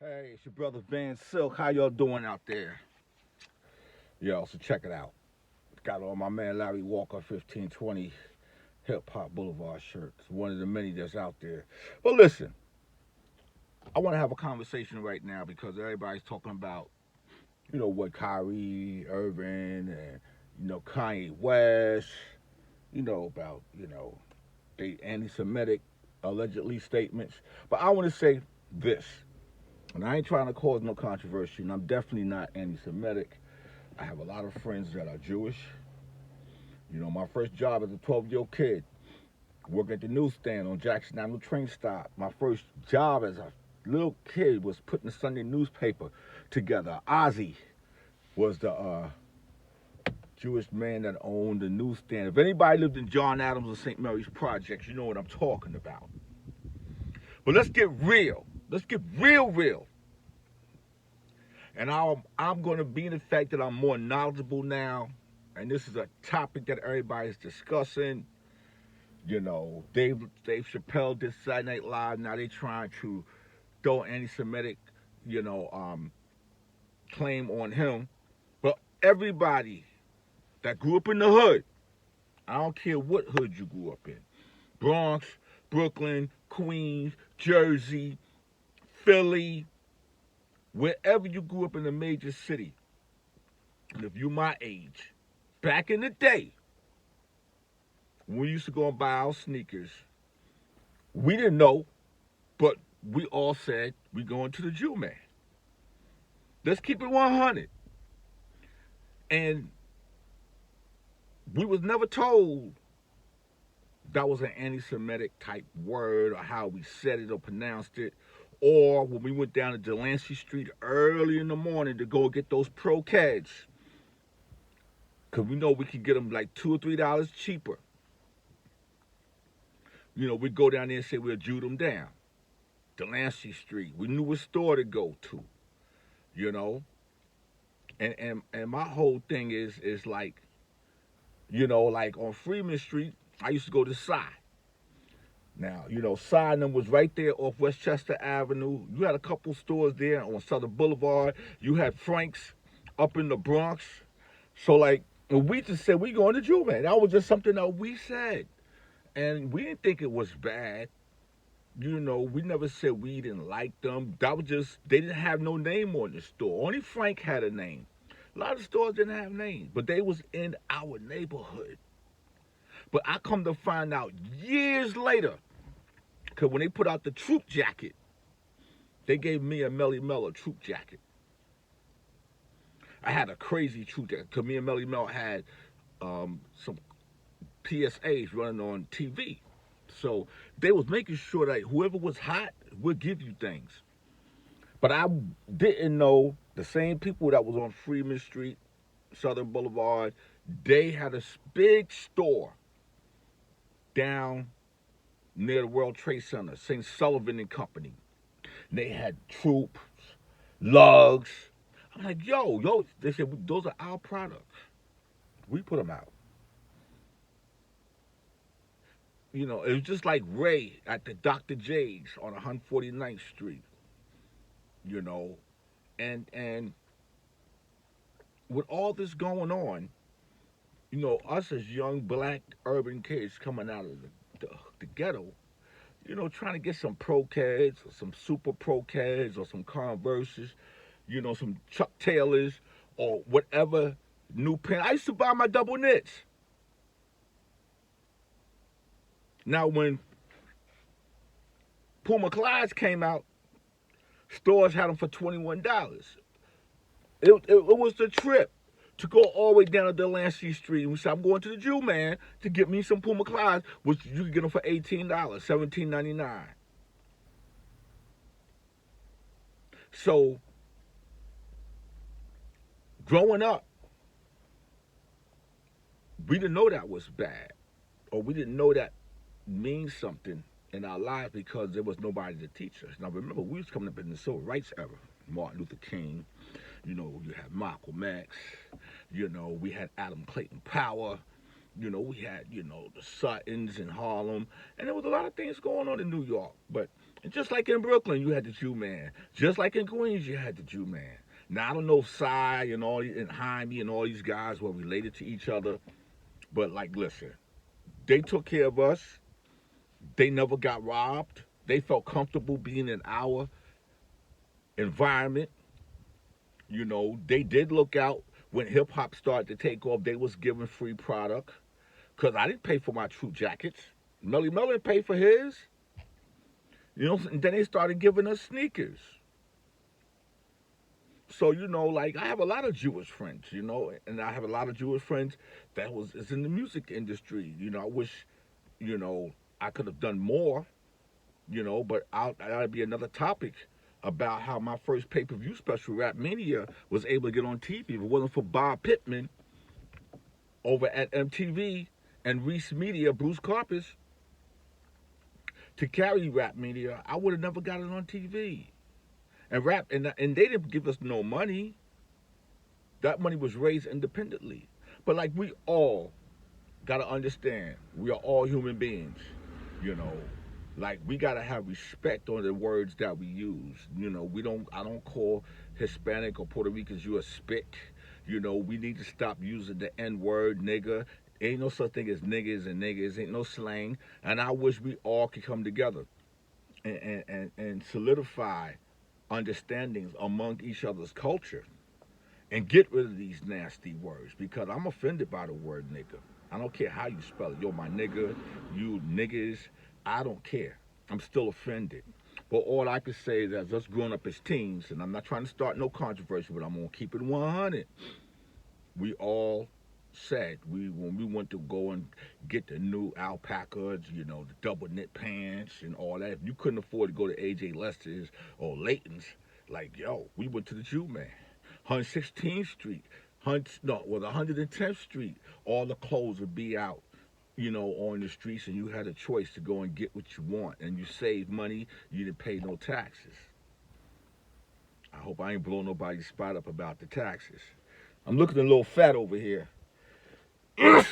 Hey, it's your brother VANSILK. How y'all doing out there? Yo, so check it out. Got on my man Larry Walker 1520 Hip Hop Boulevard shirt. It's one of the many that's out there. But listen, I want to have a conversation right now because everybody's talking about, what Kyrie Irving and, Kanye West, about, they anti Semitic allegedly statements. But I want to say this. And I ain't trying to cause no controversy, and I'm definitely not anti Semitic. I have a lot of friends that are Jewish. My first job as a 12-year-old kid, working at the newsstand on Jackson Avenue train stop. My first job as a little kid was putting the Sunday newspaper together. Ozzy was the Jewish man that owned the newsstand. If anybody lived in John Adams or St. Mary's Projects, you know what I'm talking about. But let's get real. Let's get real. And I'm going to be in the fact that I'm more knowledgeable now. And this is a topic that everybody's discussing. Dave Chappelle did Saturday Night Live. Now they trying to throw anti-Semitic, claim on him. But everybody that grew up in the hood, I don't care what hood you grew up in, Bronx, Brooklyn, Queens, Jersey, Philly, wherever you grew up in a major city, and if you my age, back in the day, when we used to go and buy our sneakers, we didn't know, but we all said we going to the Jew man. Let's keep it 100. And we was never told that was an anti-Semitic type word or how we said it or pronounced it. Or when we went down to Delancey Street early in the morning to go get those Pro Keds, because we know we could get them like $2 or $3 cheaper. We'd go down there and say we'll Jew them down. Delancey Street. We knew what store to go to. And my whole thing is like, like on Freeman Street, I used to go to Psy. Now, Psy and them was right there off Westchester Avenue. You had a couple stores there on Southern Boulevard. You had Frank's up in the Bronx. So like, we just said we going to Jew man. That was just something that we said. And we didn't think it was bad. We never said we didn't like them. That was just, they didn't have no name on the store. Only Frank had a name. A lot of stores didn't have names, but they was in our neighborhood. But I come to find out years later, because when they put out the troop jacket, they gave me a Melly Mel a troop jacket. I had a crazy troop jacket, because me and Melly Mel had some PSAs running on TV. So they was making sure that whoever was hot would give you things. But I didn't know the same people that was on Freeman Street, Southern Boulevard, they had a big store down near the World Trade Center, St. Sullivan and Company. And they had troops, lugs. I'm like, yo, they said, those are our products. We put them out. It was just like Ray at the Dr. J's on 149th Street. And with all this going on, us as young black urban kids coming out of the ghetto, trying to get some Pro Keds or some Super Pro Keds or some Converses, some Chuck Taylors or whatever new pen. I used to buy my double knits. Now, when Puma Clydes came out, stores had them for $21. It was the trip to go all the way down to Delancey Street. And we said, I'm going to the Jew man to get me some Puma Clydes, which you can get them for $18, $17.99. So, growing up, we didn't know that was bad, or we didn't know that means something in our lives because there was nobody to teach us. Now, remember, we was coming up in the civil rights era. Martin Luther King, you had Malcolm X, we had Adam Clayton Powell, we had, the Suttons in Harlem, and there was a lot of things going on in New York. But And just like in Brooklyn, you had the Jew man. Just like in Queens, you had the Jew man. Now I don't know if Cy and and Jaime and all these guys were related to each other, but like, listen, they took care of us. They never got robbed. They felt comfortable being in our environment. They did look out when hip hop started to take off. They was giving free product because I didn't pay for my True Jackets. Melly Mel didn't pay for his. And then they started giving us sneakers. So like I have a lot of Jewish friends, and I have a lot of Jewish friends that is in the music industry. I wish, I could have done more, but that'd be another topic about how my first pay-per-view special, Rap Mania, was able to get on TV. If it wasn't for Bob Pittman over at MTV and Reese Media, Bruce Carpus, to carry Rap Mania, I would have never got it on TV. And and they didn't give us no money. That money was raised independently. But like we all gotta understand, we are all human beings, you know. Like we gotta have respect on the words that we use. I don't call Hispanic or Puerto Ricans you a spick. We need to stop using the N word, nigga. Ain't no such thing as niggas and niggas, ain't no slang. And I wish we all could come together and solidify understandings among each other's culture and get rid of these nasty words, because I'm offended by the word nigga. I don't care how you spell it. Yo, my nigga, you niggas, I don't care. I'm still offended. But all I can say is, as us growing up as teens, and I'm not trying to start no controversy, but I'm going to keep it 100. We all said when we went to go and get the new alpacas, the double knit pants and all that. If you couldn't afford to go to AJ Lester's or Layton's, like, yo, we went to the Jew Man. 116th Street, 110th Street, all the clothes would be out, on the streets, and you had a choice to go and get what you want, and you saved money, you didn't pay no taxes. I hope I ain't blow nobody's spot up about the taxes. I'm looking a little fat over here.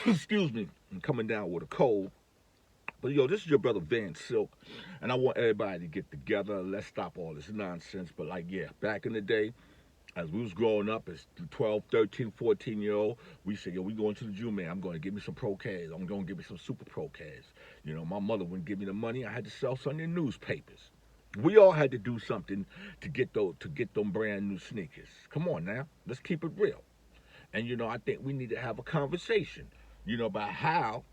Excuse me. I'm coming down with a cold. But yo, this is your brother VANSILK, and I want everybody to get together. Let's stop all this nonsense. But like, yeah, back in the day, as we was growing up as 12, 13, 14-year-old, we said, yo, we going to the Jew Man. I'm going to give me some Pro-Cats. I'm going to give me some Super Pro-Cats. My mother wouldn't give me the money. I had to sell some of the newspapers. We all had to do something to get them brand new sneakers. Come on now, let's keep it real. And I think we need to have a conversation, about how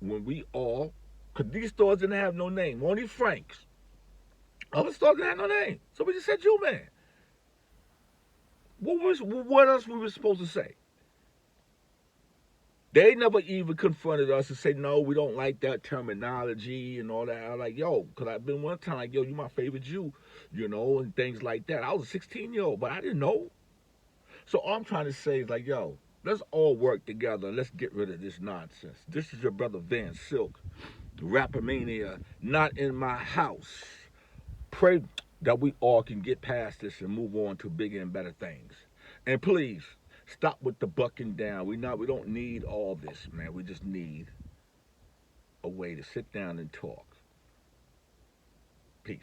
when we all, because these stores didn't have no name, only Frank's. Other stores didn't have no name, so we just said Jew Man. What else we were supposed to say? They never even confronted us and say, no, we don't like that terminology and all that. I was like, yo, because I've been one time like, yo, you my favorite Jew, and things like that. I was a 16-year-old, but I didn't know. So all I'm trying to say is like, yo, let's all work together. Let's get rid of this nonsense. This is your brother VANSILK, Rappermania, not in my house. Pray that we all can get past this and move on to bigger and better things. And please, stop with the bucking down. We don't need all this, man. We just need a way to sit down and talk. Peace.